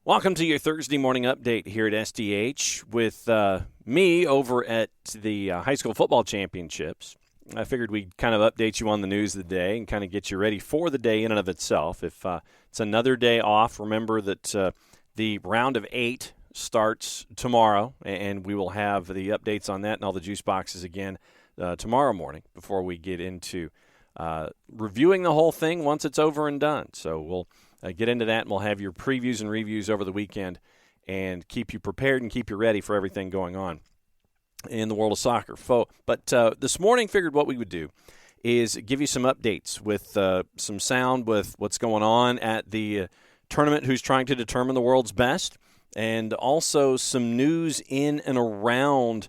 Welcome to your Thursday morning update here at SDH with me over at the high school football championships. I figured we'd kind of update you on the news of the day and kind of get you ready for the day in and of itself. If it's another day off, remember that the round of 8 starts tomorrow, and we will have the updates on that and all the juice boxes again tomorrow morning before we get into reviewing the whole thing once it's over and done. So we'll get into that, and we'll have your previews and reviews over the weekend and keep you prepared and keep you ready for everything going on in the world of soccer. But this morning, figured what we would do is give you some updates with some sound with what's going on at the tournament, who's trying to determine the world's best, and also some news in and around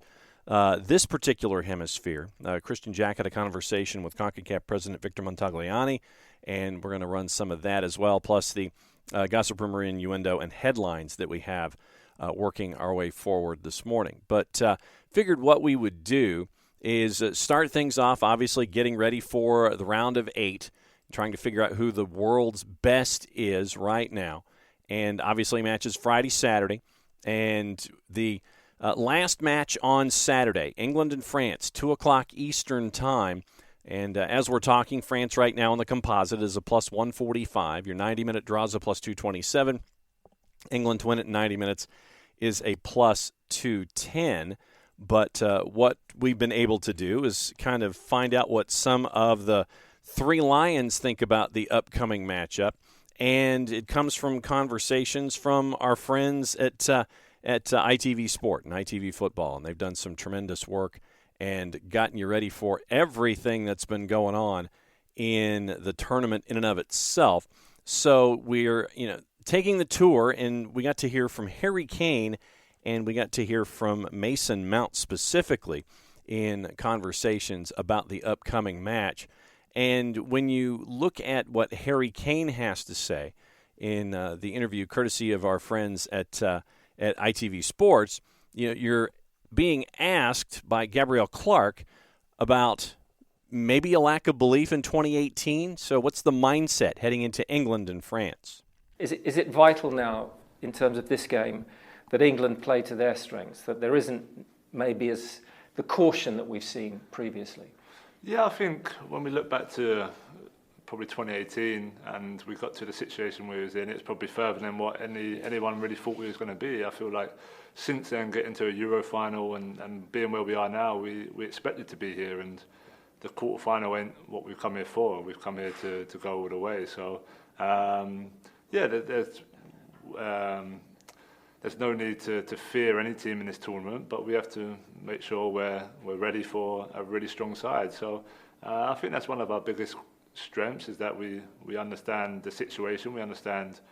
this particular hemisphere. Christian Jack had a conversation with CONCACAF President Victor Montagliani, and we're going to run some of that as well, plus the gossip, rumor, innuendo, and headlines that we have working our way forward this morning. But figured what we would do is start things off, obviously getting ready for the round of 8, trying to figure out who the world's best is right now. And obviously matches Friday, Saturday, and the last match on Saturday, England and France, 2 o'clock Eastern time. And as we're talking, France right now in the composite is a plus 145. Your 90-minute draw is a plus 227. England to win it in 90 minutes is a plus 210. But what we've been able to do is kind of find out what some of the Three Lions think about the upcoming matchup. And it comes from conversations from our friends at ITV Sport and ITV Football. And they've done some tremendous work and gotten you ready for everything that's been going on in the tournament in and of itself. So we're, taking the tour, and we got to hear from Harry Kane, and we got to hear from Mason Mount specifically in conversations about the upcoming match. And when you look at what Harry Kane has to say in the interview, courtesy of our friends at ITV Sports, you're being asked by Gabrielle Clark about maybe a lack of belief in 2018. So what's the mindset heading into England and France? Is it vital now, in terms of this game, that England play to their strengths, that there isn't maybe as the caution that we've seen previously? Yeah, I think when we look back to probably 2018 and we got to the situation we was in, it's probably further than what anyone really thought we was going to be. I feel like since then, getting to a Euro final and being where we are now, we expected to be here, and the quarter final ain't what we've come here for. We've come here to go all the way. So there's no need to fear any team in this tournament, but we have to make sure we're ready for a really strong side. So I think that's one of our biggest strengths, is that we understand the situation. We understand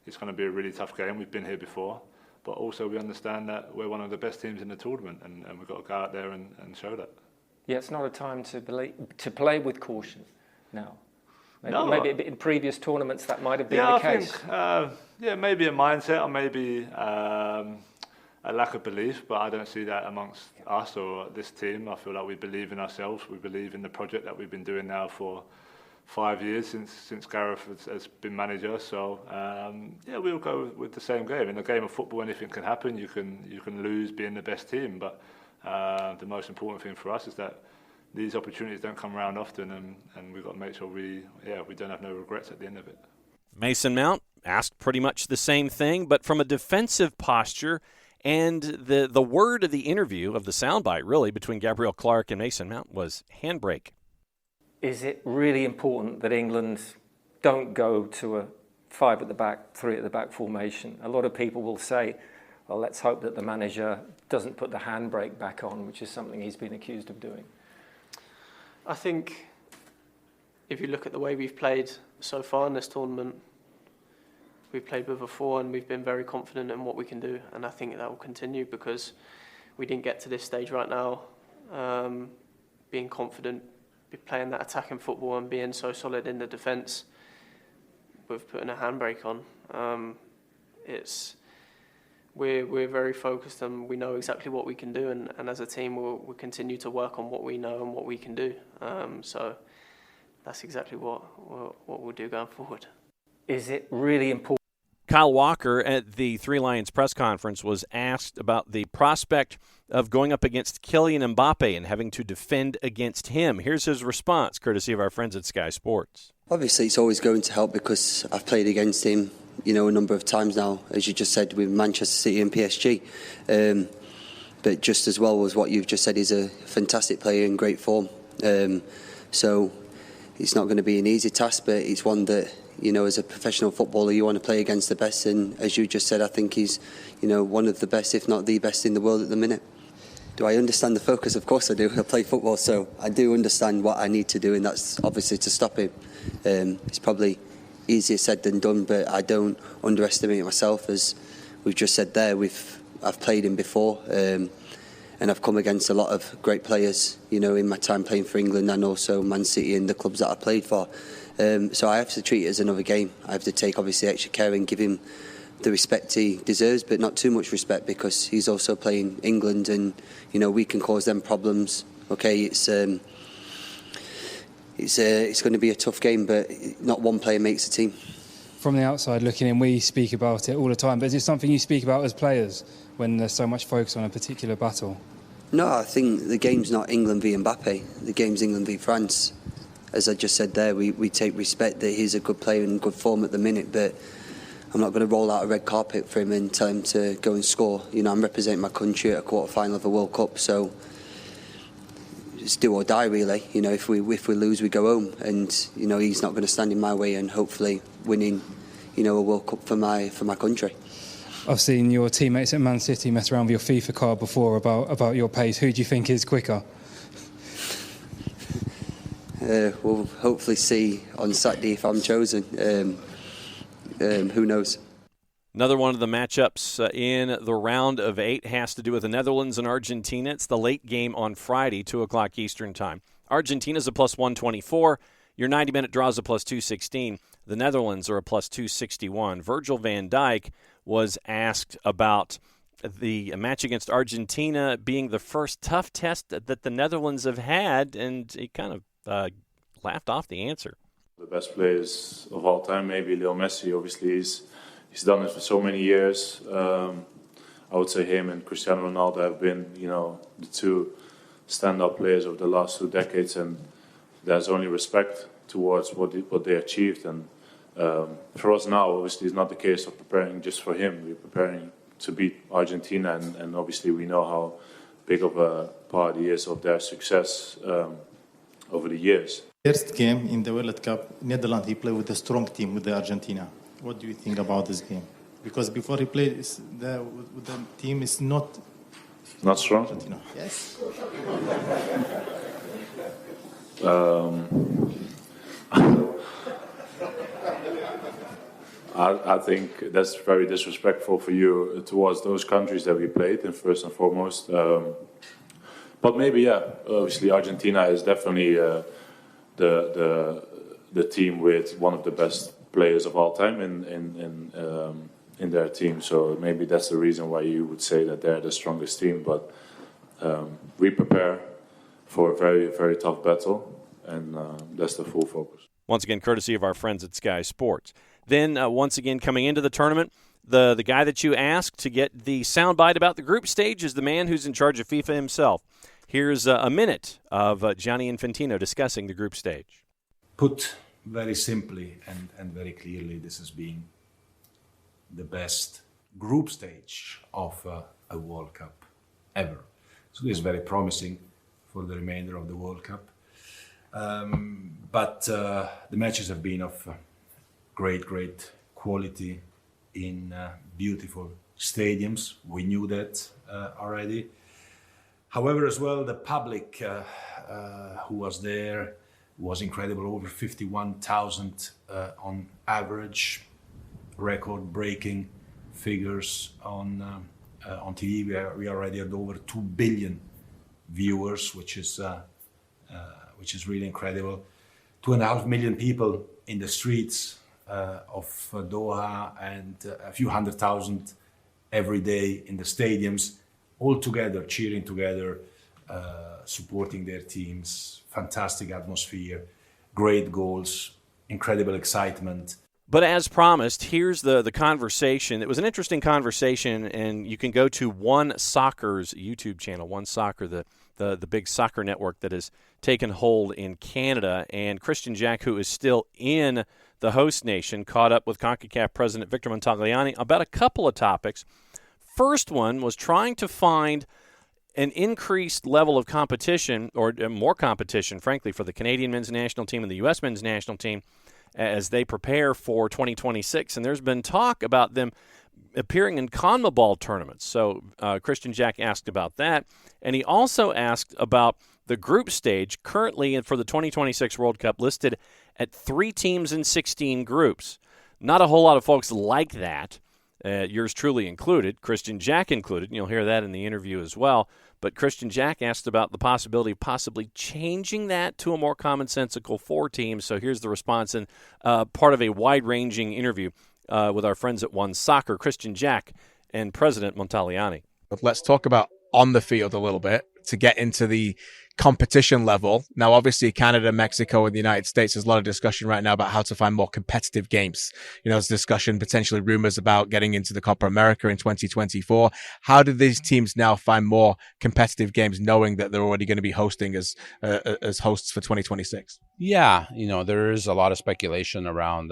it's going to be a really tough game. We've been here before, but also we understand that we're one of the best teams in the tournament, and we've got to go out there and show that. Yeah, it's not a time to play with caution now. Maybe in previous tournaments that might have been the case. I think, maybe a mindset, or maybe a lack of belief, but I don't see that amongst us or this team. I feel like we believe in ourselves. We believe in the project that we've been doing now for 5 years since Gareth has been manager. So we'll go with the same game. In a game of football, anything can happen. You can lose being the best team, but the most important thing for us is that these opportunities don't come around often, and we've got to make sure we don't have no regrets at the end of it. Mason Mount asked pretty much the same thing, but from a defensive posture. And the word of the interview, of the soundbite really, between Gabrielle Clark and Mason Mount was handbrake. Is it really important that England don't go to a 5 at the back, 3 at the back formation? A lot of people will say, well, let's hope that the manager doesn't put the handbrake back on, which is something he's been accused of doing. I think if you look at the way we've played so far in this tournament, we've played with a 4 and we've been very confident in what we can do, and I think that will continue, because we didn't get to this stage right now being confident, playing that attacking football and being so solid in the defence with putting a handbrake on. We're very focused and we know exactly what we can do, and as a team we'll continue to work on what we know and what we can do. So that's exactly what we'll do going forward. Is it really important? Kyle Walker at the Three Lions press conference was asked about the prospect of going up against Kylian Mbappe and having to defend against him. Here's his response, courtesy of our friends at Sky Sports. Obviously, it's always going to help because I've played against him, a number of times now, as you just said, with Manchester City and PSG. But just as well as what you've just said, he's a fantastic player in great form. So it's not going to be an easy task, but it's one that, as a professional footballer, you want to play against the best. And as you just said, I think he's, one of the best, if not the best in the world at the minute. Do I understand the focus? Of course I do. I play football, so I do understand what I need to do, and that's obviously to stop him. It's probably easier said than done, but I don't underestimate myself. As we've just said there, I've played him before, and I've come against a lot of great players, in my time playing for England and also Man City and the clubs that I played for. So I have to treat it as another game. I have to take obviously extra care and give him the respect he deserves, but not too much respect because he's also playing England, and we can cause them problems. Okay, it's going to be a tough game, but not one player makes a team. From the outside looking in, we speak about it all the time, but is it something you speak about as players when there's so much focus on a particular battle? No, I think the game's not England v Mbappe. The game's England v France. As I just said there, we take respect that he's a good player in good form at the minute, but I'm not going to roll out a red carpet for him and tell him to go and score. I'm representing my country at a quarter-final of a World Cup, so it's do or die, really. If we lose, we go home, and he's not going to stand in my way, and hopefully winning, a World Cup for my country. I've seen your teammates at Man City mess around with your FIFA card before about your pace. Who do you think is quicker? We'll hopefully see on Saturday if I'm chosen. Who knows? Another one of the matchups in the round of 8 has to do with the Netherlands and Argentina. It's the late game on Friday, 2 o'clock Eastern Time. Argentina's a plus 124. Your 90-minute draw's a plus 216. The Netherlands are a plus 261. Virgil van Dijk was asked about the match against Argentina being the first tough test that the Netherlands have had, and he kind of laughed off the answer. The best players of all time, maybe Leo Messi. Obviously, he's done it for so many years. I would say him and Cristiano Ronaldo have been, the two stand-up players of the last 2 decades, and there's only respect towards what they achieved. And for us now, obviously, it's not the case of preparing just for him. We're preparing to beat Argentina, and obviously we know how big of a part he is of their success over the years. First game in the World Cup, Netherlands, he played with a strong team, with the Argentina. What do you think about this game? Because before he played, the team is not strong. Argentina. Yes. I think that's very disrespectful for you towards those countries that we played in, first and foremost. But maybe, obviously Argentina is definitely the team with one of the best players of all time in their team. So maybe that's the reason why you would say that they're the strongest team. But we prepare for a very, very tough battle, and that's the full focus. Once again, courtesy of our friends at Sky Sports. Then, once again, coming into the tournament, the guy that you asked to get the soundbite about the group stage is the man who's in charge of FIFA himself. Here's a minute of Gianni Infantino discussing the group stage. Put very simply and very clearly, this has been the best group stage of a World Cup ever. So this is very promising for the remainder of the World Cup. But the matches have been of great quality in beautiful stadiums. We knew that already. However, as well, the public who was there was incredible. Over 51,000 on average, record-breaking figures on TV. We are already at over 2 billion viewers, which is really incredible. 2.5 million people in the streets of Doha, and a few 100,000 every day in the stadiums, all together, cheering together, supporting their teams. Fantastic atmosphere, great goals, incredible excitement. But as promised, here's the conversation. It was an interesting conversation, and you can go to One Soccer's YouTube channel, One Soccer, the big soccer network that has taken hold in Canada. And Christian Jack, who is still in the host nation, caught up with CONCACAF President Victor Montagliani about a couple of topics. First one was trying to find an increased level of competition, or more competition, frankly, for the Canadian men's national team and the U.S. men's national team as they prepare for 2026. And there's been talk about them appearing in CONMEBOL tournaments. So Christian Jack asked about that. And he also asked about the group stage currently for the 2026 World Cup listed at 3 teams in 16 groups. Not a whole lot of folks like that, yours truly included, Christian Jack included, and you'll hear that in the interview as well. But Christian Jack asked about the possibility of possibly changing that to a more commonsensical 4 teams. So here's the response, and part of a wide-ranging interview with our friends at One Soccer, Christian Jack and President Montagliani. Let's talk about on the field a little bit to get into the competition level. Now, obviously, Canada, Mexico, and the United States, there's a lot of discussion right now about how to find more competitive games. There's discussion, potentially rumors about getting into the Copa America in 2024. How do these teams now find more competitive games, knowing that they're already going to be hosting as hosts for 2026? Yeah, there is a lot of speculation around,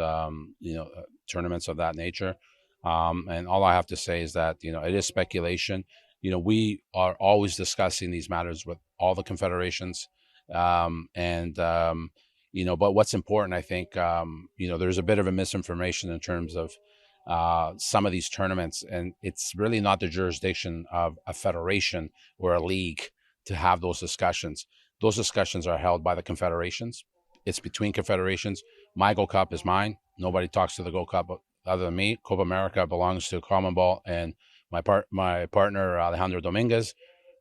tournaments of that nature. And all I have to say is that, it is speculation. We are always discussing these matters with all the confederations. But what's important, I think, there's a bit of a misinformation in terms of some of these tournaments, and it's really not the jurisdiction of a federation or a league to have those discussions. Those discussions are held by the confederations. It's between confederations. My Gold Cup is mine. Nobody talks to the Gold Cup other than me. Copa America belongs to CONMEBOL and my partner, Alejandro Dominguez.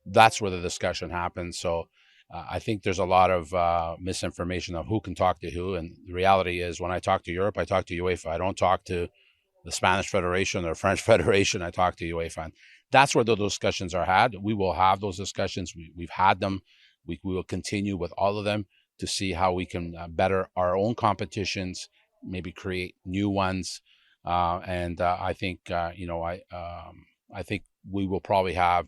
That's where the discussion happens. So I think there's a lot of misinformation of who can talk to who. And the reality is, when I talk to Europe, I talk to UEFA. I don't talk to the Spanish Federation or French Federation. I talk to UEFA. And that's where those discussions are had. We will have those discussions. We've had them. We will continue with all of them to see how we can better our own competitions, maybe create new ones. I think, I think we will probably have,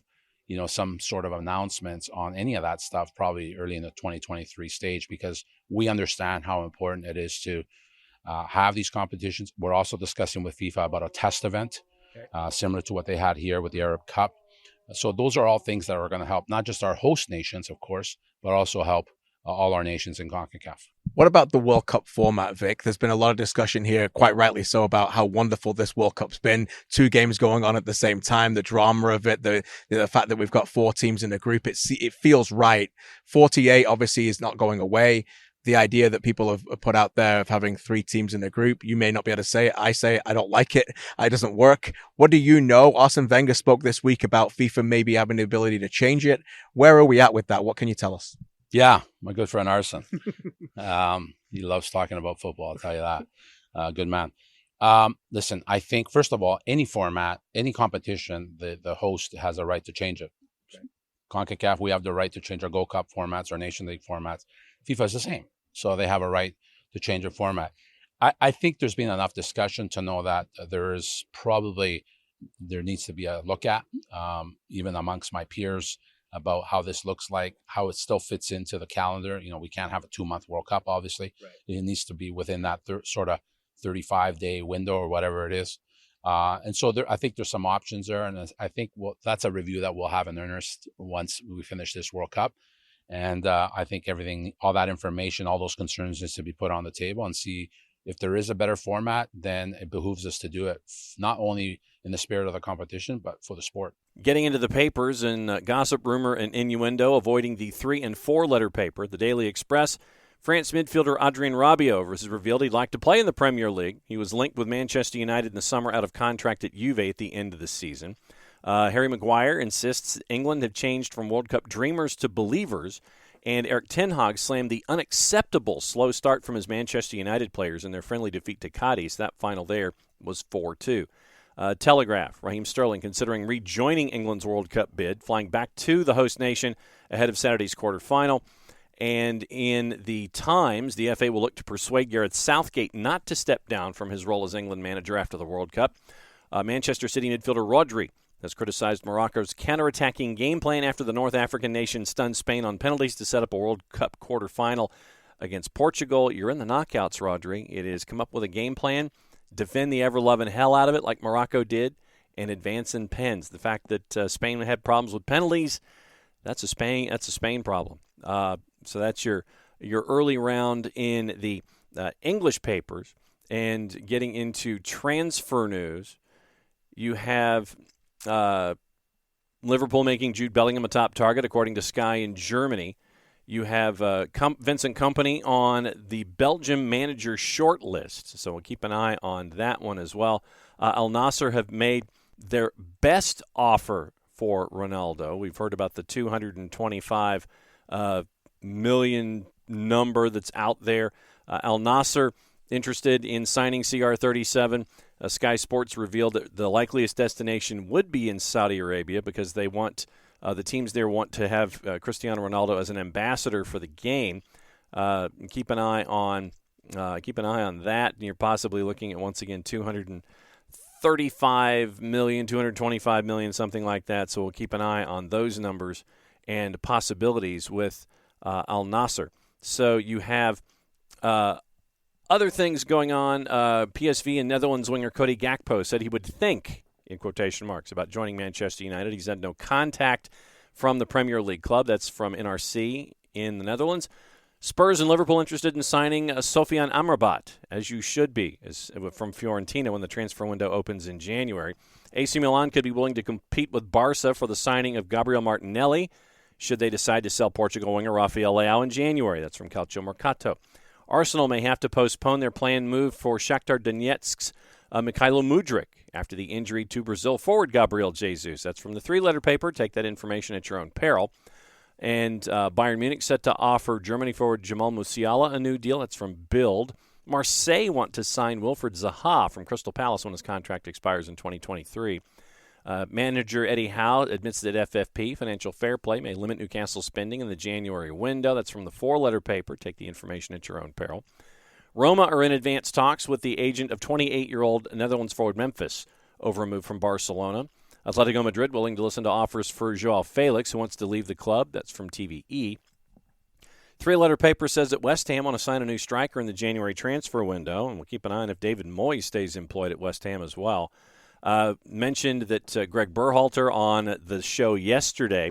some sort of announcements on any of that stuff probably early in the 2023 stage, because we understand how important it is to have these competitions. We're also discussing with FIFA about a test event, similar to what they had here with the Arab Cup. So those are all things that are going to help not just our host nations, of course, but also help all our nations in CONCACAF. What about the World Cup format, Vic? There's been a lot of discussion here, quite rightly so, about how wonderful this World Cup's been. 2 games going on at the same time, the drama of it, the fact that we've got 4 teams in a group, it feels right. 48 obviously is not going away. The idea that people have put out there of having 3 teams in a group, you may not be able to say it. I say it. I don't like it. It doesn't work. What do you know? Arsene Wenger spoke this week about FIFA maybe having the ability to change it. Where are we at with that? What can you tell us? Yeah, my good friend Arsene. He loves talking about football, I'll tell you that. Good man. Listen, I think, first of all, any format, any competition, the host has a right to change it. Okay. CONCACAF, we have the right to change our Gold Cup formats, our Nation League formats. FIFA is the same. So they have a right to change their format. I think there's been enough discussion to know that there needs to be a look at, even amongst my peers, about how this looks like, how it still fits into the calendar. We can't have a 2-month World Cup, obviously. Right. It needs to be within that sort of 35-day window or whatever it is. And so I think there's some options there. And I think that's a review that we'll have in earnest once we finish this World Cup. And I think all that information, all those concerns needs to be put on the table and see if there is a better format, then it behooves us to do it, not only in the spirit of the competition, but for the sport. Getting into the papers and gossip, rumor, and innuendo, avoiding the 3- and 4-letter paper, the Daily Express, France midfielder Adrien Rabiot has revealed he'd like to play in the Premier League. He was linked with Manchester United in the summer, out of contract at Juve at the end of the season. Harry Maguire insists England have changed from World Cup dreamers to believers, and Erik ten Hag slammed the unacceptable slow start from his Manchester United players in their friendly defeat to Cadiz. That final there was 4-2. Telegraph, Raheem Sterling considering rejoining England's World Cup bid, flying back to the host nation ahead of Saturday's quarterfinal. And in the Times, the FA will look to persuade Gareth Southgate not to step down from his role as England manager after the World Cup. Manchester City midfielder Rodri has criticized Morocco's counter-attacking game plan after the North African nation stunned Spain on penalties to set up a World Cup quarterfinal against Portugal. You're in the knockouts, Rodri. It is come up with a game plan, defend the ever-loving hell out of it like Morocco did, and advance in pens. The fact that Spain had problems with penalties, that's a Spain problem. So that's your early round in the English papers. And getting into transfer news, you have Liverpool making Jude Bellingham a top target, according to Sky in Germany. You have Vincent Kompany on the Belgium manager short list, so we'll keep an eye on that one as well. Al Nassr have made their best offer for Ronaldo. We've heard about the 225 million number that's out there. Al Nassr interested in signing CR37. Sky Sports revealed that the likeliest destination would be in Saudi Arabia because they want the teams there want to have Cristiano Ronaldo as an ambassador for the game. Keep an eye on that. And you're possibly looking at once again 235 million, 225 million, something like that. So we'll keep an eye on those numbers and possibilities with Al Nassr. So you have other things going on. PSV and Netherlands winger Cody Gakpo said he would think, in quotation marks, about joining Manchester United. He's had no contact from the Premier League club. That's from NRC in the Netherlands. Spurs and Liverpool interested in signing Sofian Amrabat, as you should be, from Fiorentina when the transfer window opens in January. AC Milan could be willing to compete with Barca for the signing of Gabriel Martinelli should they decide to sell Portugal winger Rafael Leao in January. That's from Calcio Mercato. Arsenal may have to postpone their planned move for Shakhtar Donetsk's Mikhailo Mudryk after the injury to Brazil forward Gabriel Jesus. That's from the three-letter paper. Take that information at your own peril. And Bayern Munich set to offer Germany forward Jamal Musiala a new deal. That's from Bild. Marseille want to sign Wilfried Zaha from Crystal Palace when his contract expires in 2023. Manager Eddie Howe admits that FFP, financial fair play, may limit Newcastle spending in the January window. That's from the four-letter paper. Take the information at your own peril. Roma are in advanced talks with the agent of 28-year-old Netherlands forward Memphis over a move from Barcelona. Atletico Madrid willing to listen to offers for Joao Felix, who wants to leave the club. That's from TVE. Three-letter paper says that West Ham want to sign a new striker in the January transfer window, and we'll keep an eye on if David Moyes stays employed at West Ham as well. Mentioned that Greg Berhalter on the show yesterday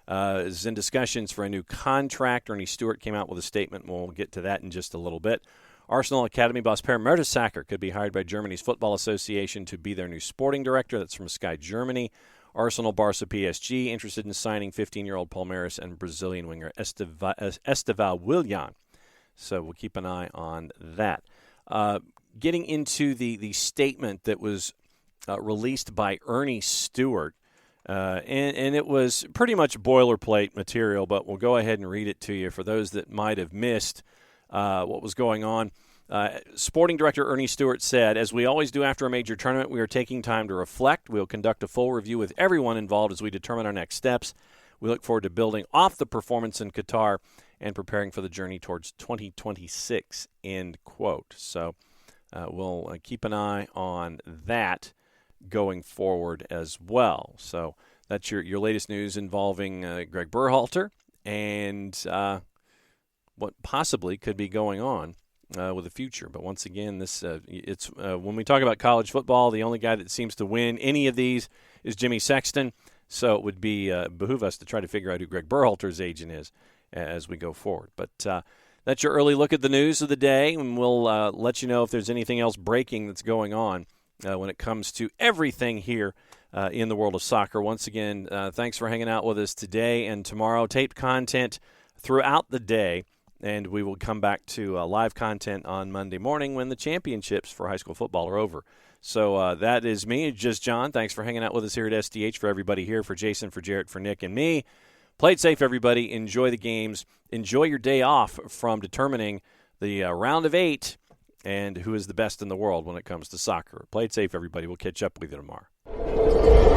is in discussions for a new contract. Ernie Stewart came out with a statement, and we'll get to that in just a little bit. Arsenal Academy boss Per Mertesacker could be hired by Germany's Football Association to be their new sporting director. That's from Sky Germany. Arsenal, Barca, PSG interested in signing 15-year-old Palmeiras and Brazilian winger Estevão Willian. So we'll keep an eye on that. Getting into the statement that was released by Ernie Stewart, and it was pretty much boilerplate material, but we'll go ahead and read it to you for those that might have missed what was going on. Sporting Director Ernie Stewart said, "As we always do after a major tournament, we are taking time to reflect. We'll conduct a full review with everyone involved as we determine our next steps. We look forward to building off the performance in Qatar and preparing for the journey towards 2026, end quote. So we'll keep an eye on that going forward as well. So that's your latest news involving Greg Berhalter and what possibly could be going on with the future. But once again, this it's when we talk about college football, the only guy that seems to win any of these is Jimmy Sexton. So it would be behoove us to try to figure out who Greg Berhalter's agent is as we go forward. But that's your early look at the news of the day, and we'll let you know if there's anything else breaking that's going on when it comes to everything here in the world of soccer. Once again, thanks for hanging out with us today and tomorrow. Taped content throughout the day, and we will come back to live content on Monday morning when the championships for high school football are over. So that is me, just John. Thanks for hanging out with us here at SDH. For everybody here, for Jason, for Jarrett, for Nick, and me. Play it safe, everybody. Enjoy the games. Enjoy your day off from determining the round of 8 and who is the best in the world when it comes to soccer. Play it safe, everybody. We'll catch up with you tomorrow.